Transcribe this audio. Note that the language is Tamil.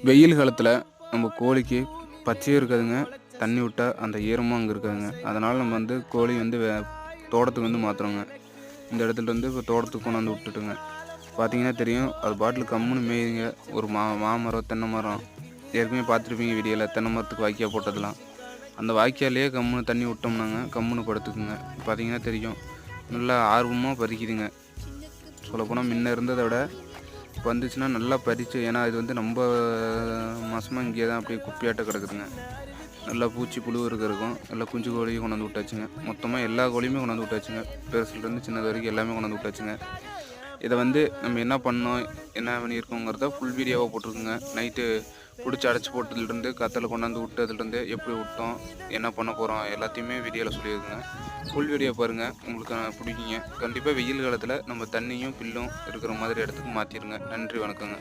வெயில் காலத்தில் நம்ம கோழிக்கு பச்சையும் இருக்காதுங்க, தண்ணி விட்டால் அந்த ஈரமும் அங்கே இருக்காதுங்க. அதனால் நம்ம வந்து கோழி வந்து தோட்டத்துக்கு வந்து மாற்றுறோங்க. இந்த இடத்துல வந்து இப்போ தோட்டத்துக்கு கொண்டாந்து விட்டுட்டுங்க. பார்த்தீங்கன்னா தெரியும், அது பாட்டில் கம்முன்னு மேயுங்க. ஒரு மாமரம், தென்னை மரம், ஏற்கனவே பார்த்துருப்பீங்க வீடியோவில், தென்னை மரத்துக்கு வாய்க்கால் போட்டதெல்லாம். அந்த வாய்க்காலையே கம்முன்னு தண்ணி விட்டோம்னாங்க கம்முன்னு படுத்துக்குங்க. பார்த்தீங்கன்னா தெரியும், நல்லா ஆர்வமாக பறிக்குதுங்க. சொல்லப்போனால் முன்ன இருந்ததை விட இப்போ வந்துச்சுன்னா நல்லா பறித்து, ஏன்னா இது வந்து ரொம்ப மாதமாக இங்கே தான் அப்படியே குப்பையாட்ட கிடக்குதுங்க. நல்லா பூச்சி புழு இருக்கிறதுக்கும் நல்லா குஞ்சு கோழியும் கொண்டாந்து விட்டாச்சுங்க. மொத்தமாக எல்லா கோழியுமே கொண்டாந்து விட்டாச்சுங்க. பெருசுலேருந்து சின்னது வரைக்கும் எல்லாமே கொண்டாந்து விட்டாச்சுங்க. இதை வந்து நம்ம என்ன பண்ணோம், என்ன பண்ணியிருக்கோங்கிறத ஃபுல் வீடியோவாக போட்டிருக்குங்க. நைட்டு பிடிச்சி அடைச்சி போட்டதுலேருந்து கத்தலை கொண்டாந்து விட்டதுலேருந்து எப்படி விட்டோம், என்ன பண்ண போகிறோம் எல்லாத்தையுமே வீடியோவில் சொல்லியிருக்குங்க. ஃபுல் வீடியோ பாருங்கள், உங்களுக்கு பிடிக்குங்க. கண்டிப்பாக வெயில் காலத்தில் நம்ம தண்ணியும் பில்லும் இருக்கிற மாதிரி இடத்துக்கு மாற்றிடுங்க. நன்றி, வணக்கங்க.